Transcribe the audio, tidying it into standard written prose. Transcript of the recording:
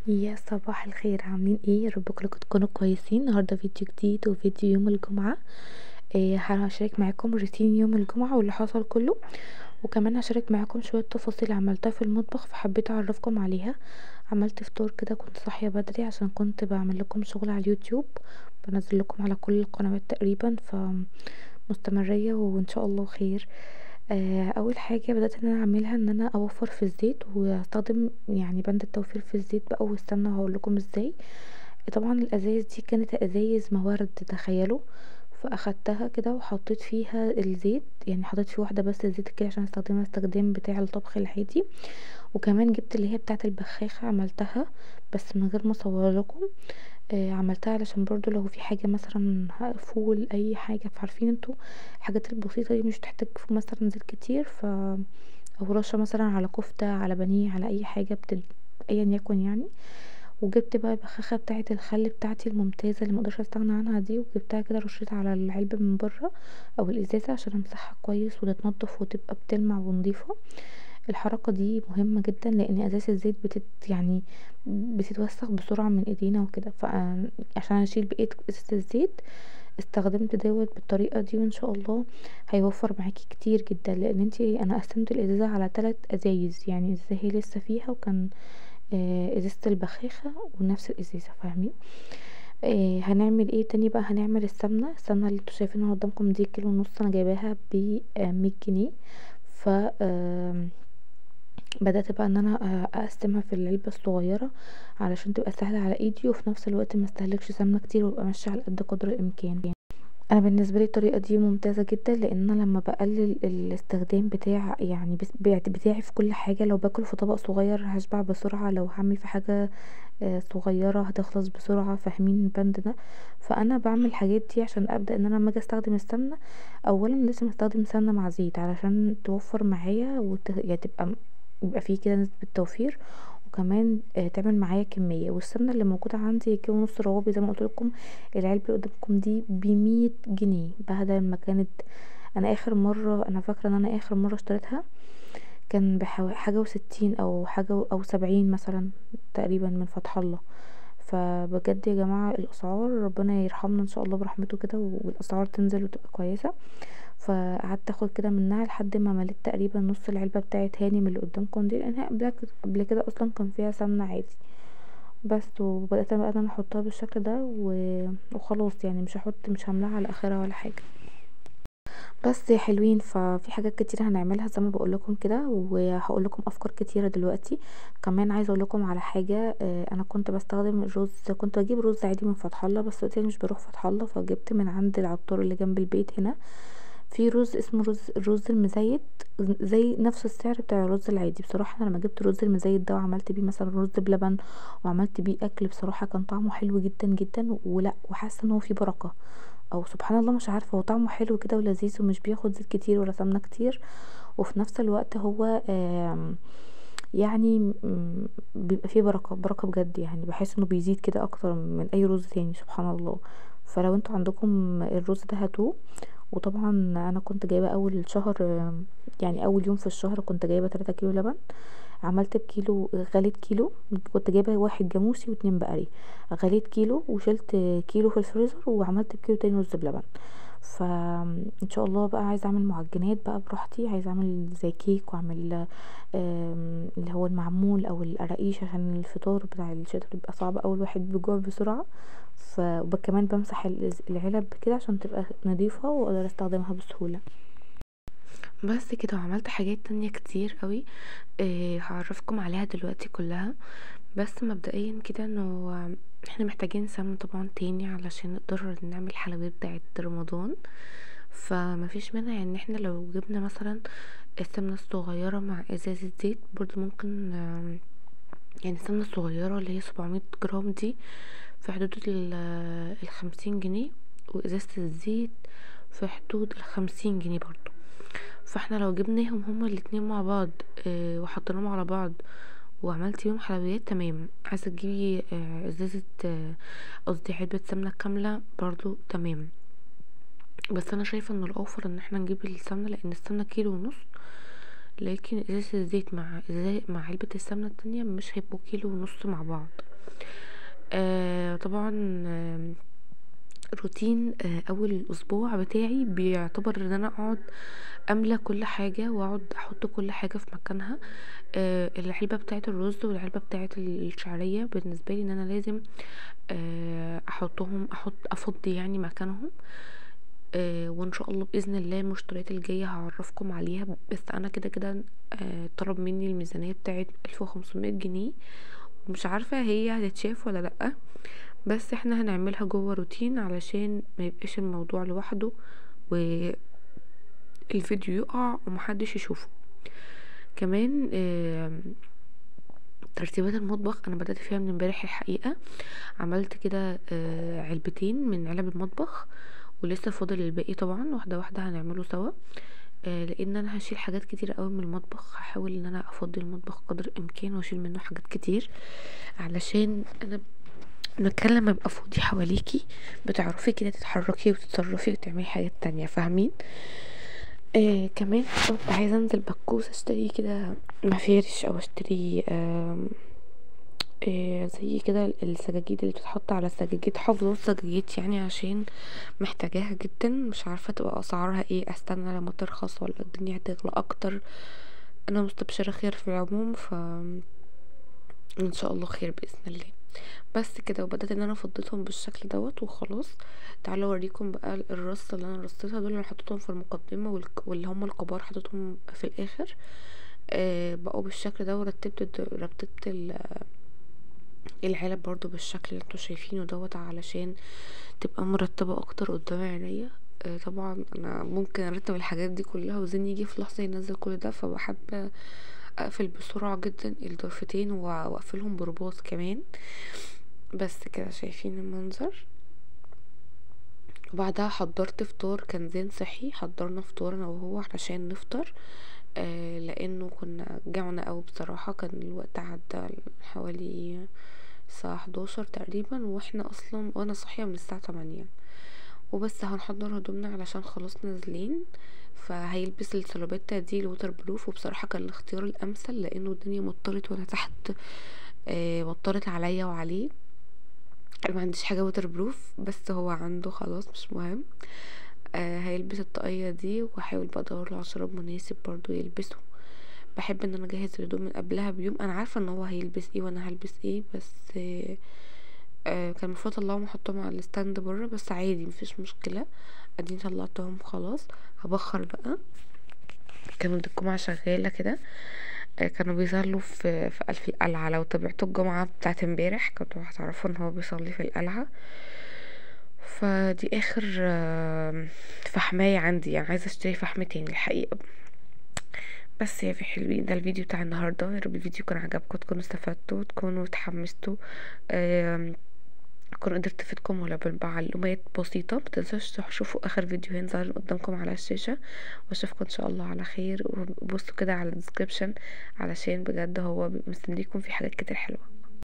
يا صباح الخير، عاملين ايه؟ يا رب كلكم تكونوا كويسين. النهارده فيديو جديد وفيديو يوم الجمعة. هشارك معاكم روتين يوم الجمعة واللي حصل كله، وكمان هشارك معاكم شوية تفاصيل عملتها في المطبخ فحبيت اعرفكم عليها. عملت فطور كده، كنت صاحية بدري عشان كنت بعمل لكم شغل على اليوتيوب، بنزل لكم على كل القنوات تقريبا، فمستمرية وان شاء الله خير. اول حاجه بدات ان انا اعملها ان انا اوفر في الزيت واستخدم يعني بند التوفير في الزيت بقى والسمنه، وهقول لكم ازاي. طبعا الازايز دي كانت ازايز موارد، تخيلوا. فاخدتها كده وحطيت فيها الزيت، يعني حطيت في واحده بس الزيت كده عشان استخدمها استخدام بتاع الطبخ العادي. وكمان جبت اللي هي بتاعه البخاخه، عملتها بس من غير ما اصور لكم. عملتها علشان برضو لو في حاجة مثلا فول اي حاجة، فعارفين انتوا الحاجات البسيطة دي مش تحتاج مثلا زيت كتير، او رشة مثلا على كفتة على بانيه على اي حاجة ايا يكن يعني. وجبت بقى البخاخة بتاعة الخل بتاعتي الممتازة اللي مقدرش استغنى عنها دي، وجبتها كده رشيتها على العلبة من بره او الازازة عشان امسحها كويس وتتنضف وتبقى بتلمع ونضيفة. الحركة دي مهمة جدا لان ازاز الزيت يعني بتتوسخ بسرعة من ايدينا وكده، فعشان اشيل بقية ازازة الزيت استخدمت دوت بالطريقة دي، وان شاء الله هيوفر معاكي كتير جدا. لان انا قسمت الازازة على 3 ازايز، يعني ازازة هي لسه فيها، وكان ازازة البخاخة ونفس الازازة، فاهمين؟ هنعمل ايه تاني بقى؟ هنعمل السمنة اللي انتوا شايفينها قدامكم دي، كيلو ونص، انا جايباها ب100 جنيه. ف بدأت بقى ان انا اقسمها في العلبة الصغيرة علشان تبقى سهلة على ايدي، وفي نفس الوقت ما استهلكش سمنة كتير، وابقى ماشية على قد قدر الامكان. انا بالنسبه لي الطريقه دي ممتازه جدا، لان انا لما بقلل الاستخدام بتاع يعني بتاعي في كل حاجه، لو باكل في طبق صغير هشبع بسرعه، لو هعمل في حاجه صغيره هتخلص بسرعه، فاهمين البند ده؟ فانا بعمل الحاجات دي عشان ابدا ان انا لما اجي استخدم السمنه، اولا لازم استخدم سمنه مع زيت علشان توفر معايا يعني يبقى فيه كده نسبه توفير، وكمان تعمل معايا كميه. والسمنه اللي موجوده عندي كيلو ونص روابي زي ما قلت لكم. العلبه اللي قدامكم دي ب100 جنيه، بدل ما كانت، انا فاكره ان انا اخر مره اشتريتها كان حاجه و60 او حاجه او 70 مثلا تقريبا من فتح الله. فبجد يا جماعه الاسعار ربنا يرحمنا ان شاء الله برحمته كده، والاسعار تنزل وتبقى كويسه. فقعدت اخد كده منها لحد ما مليت تقريبا نص العلبه بتاعه هانم اللي قدامكم دي، لانها قبل كده اصلا كان فيها سمنه عادي. بس وبدات بقى ان انا احطها بالشكل ده وخلاص، يعني مش هملاها على اخرها ولا حاجه. بس يا حلوين، ففي حاجات كتير هنعملها زي ما بقول لكم كده، وهقول لكم افكار كتيره دلوقتي. كمان عايزه اقول لكم على حاجه. انا كنت بستخدم الرز، كنت بجيب رز عادي من فتح الله، بس دلوقتي أنا مش بروح فتح الله، فجبت من عند العطار اللي جنب البيت هنا. في رز اسمه الرز المزيت، زي نفس السعر بتاع الرز العادي. بصراحه انا لما جبت الرز المزيت ده وعملت بيه مثلا رز بلبن وعملت بيه اكل، بصراحه كان طعمه حلو جدا جدا، ولا وحاسه ان هو فيه بركه، او سبحان الله مش عارفه، هو طعمه حلو كده ولذيذ ومش بياخد زيت كتير ولا سمنه كتير، وفي نفس الوقت هو يعني بيبقى فيه بركه بجد، يعني بحس انه بيزيد كده اكتر من اي رز تاني، سبحان الله. فلو انتوا عندكم الرز ده هاتوه. وطبعا انا كنت جايبه اول شهر، يعني اول يوم في الشهر كنت جايبه 3 كيلو لبن. عملت بكيلو، غليت كيلو، كنت جايبه واحد جاموسي واتنين بقري. غليت كيلو وشلت كيلو في الفريزر، وعملت بكيلو تاني رز بلبن. فان شاء الله بقى عايزه اعمل معجنات بقى براحتي، عايزه اعمل زي كيك، واعمل اللي هو المعمول او القراقيش، عشان الفطار بتاع الشتا بيبقى صعب اوي، الواحد بيجوع بسرعه. وكمان بمسح العلب كده عشان تبقى نظيفه واقدر استخدمها بسهوله. بس كده، وعملت حاجات تانية كتير قوي. هعرفكم عليها دلوقتي كلها. بس مبدئيا كده انه احنا محتاجين سمنة طبعا تاني علشان نقدر نعمل الحلويات بتاعت رمضان. فمفيش مانع ان احنا لو جبنا مثلا السمنة الصغيرة مع ازازة زيت برضو ممكن، يعني السمنة الصغيرة اللي هي 700 جرام دي في حدود 50 جنيه، وازازة الزيت في حدود 50 جنيه برضو. فاحنا لو جبناهم هما الاتنين مع بعض وحطيناهم على بعض وعملت بيهم حلويات، تمام. عايزه تجيبي ازازه، قصدي علبه سمنه كامله، برضو تمام. بس انا شايفه ان الاوفر ان احنا نجيب السمنه، لان السمنه كيلو ونص، لكن ازازه الزيت مع علبه السمنه التانية مش هيبقوا كيلو ونص مع بعض. طبعا روتين اول الاسبوع بتاعي بيعتبر ان انا اقعد املى كل حاجه واقعد احط كل حاجه في مكانها. العلبه بتاعه الرز والعلبه بتاعه الشعريه بالنسبه لي ان انا لازم افضي يعني مكانهم. وان شاء الله باذن الله المشتريات الجايه هعرفكم عليها، بس انا كده كده طلب مني الميزانيه بتاعه 1500 جنيه، ومش عارفه هي هتتشاف ولا لا، بس احنا هنعملها جوه روتين علشان ما يبقاش الموضوع لوحده والفيديو يقع ومحدش يشوفه. كمان ترتيبات المطبخ انا بدأت فيها من امبارح الحقيقة. عملت كده علبتين من علب المطبخ، ولسه فاضل الباقي طبعا، واحدة واحدة هنعمله سوا. لان انا هشيل حاجات كتير قوي من المطبخ، هحاول ان انا افضي المطبخ قدر الامكان واشيل منه حاجات كتير، علشان انا المكان لما يبقى فاضي حواليكي بتعرفي كده تتحركي وتتصرفي وتعملي حاجات تانية، فاهمين؟ كمان كنت عايزة انزل بكوس اشتري كده مفارش او اشتري زي كده السجاجيد اللي بتتحط على السجاجيد، حافظة السجاجيد يعني، عشان محتاجاها جدا. مش عارفة تبقى اسعارها ايه، استنى لما ترخص ولا الدنيا هتغلى اكتر؟ انا مستبشرة خير في العموم، ف ان شاء الله خير باذن الله. بس كده، وبدأت ان انا فضيتهم بالشكل دوت وخلاص. تعالوا اوريكم بقى الرصه اللي انا رصيتها دول، انا حطيتهم في المقدمه واللي هم الكبار حطيتهم في الاخر. بقوا بالشكل ده، رتبت العلب برضو بالشكل اللي انتوا شايفينه دوت، علشان تبقى مرتبه اكتر قدام عينيا. طبعا انا ممكن ارتب الحاجات دي كلها وزين يجي في لحظه ينزل كل ده، فبحب اقفل بسرعه جدا الضرفتين واقفلهم برباط كمان. بس كده شايفين المنظر. وبعدها حضرت فطار، كان زين صحي، حضرنا فطار انا وهو علشان نفطر. لانه كنا جعنا قوي بصراحة، كان الوقت عدى حوالي الساعة 11 تقريبا، وانا صاحية من الساعة 8. وبس هنحضر هدومنا علشان خلاص نازلين، فهيلبس السلوبيتا دي الوتر بروف، وبصراحة كان الاختيار الامثل لانه الدنيا مطرت وانا تحت. مطرت عليا وعليه. انا ما عنديش حاجه ووتر بروف، بس هو عنده، خلاص مش مهم. هيلبس الطاقية دي، وهحاول بقى ادور له على شراب مناسب برضو يلبسه. بحب ان انا اجهز الهدوم من قبلها بيوم، انا عارفه ان هو هيلبس ايه وانا هلبس ايه، بس كان المفروض اطلعهم واحطهم على الستاند بره، بس عادي مفيش مشكله. اديني طلعتهم خلاص. هبخر بقى. كانوا الجمعة شغالة كده. كانوا بيصلوا في ألف القلعة. لو تابعتوا الجمعة بتاعت امبارح كنتوا هتعرفوا ان هو بيصلي في القلعة. فدي اخر فحماية عندي، يعني عايزة اشتري فحم تاني الحقيقة. بس يا في حلوين، ده الفيديو بتاع النهاردة. يا رب الفيديو يكون عجبكم، تكونوا استفدتوا، تكونوا اتحمستوا، اكون قدرت افيدكم ولو بمعلومات بسيطة. متنسوش تشوفوا اخر فيديو هينظر قدامكم على الشاشة، واشوفكم ان شاء الله على خير. وبصوا كده على الديسكريبشن علشان بجد هو مستنيكم في حاجات كتير حلوة.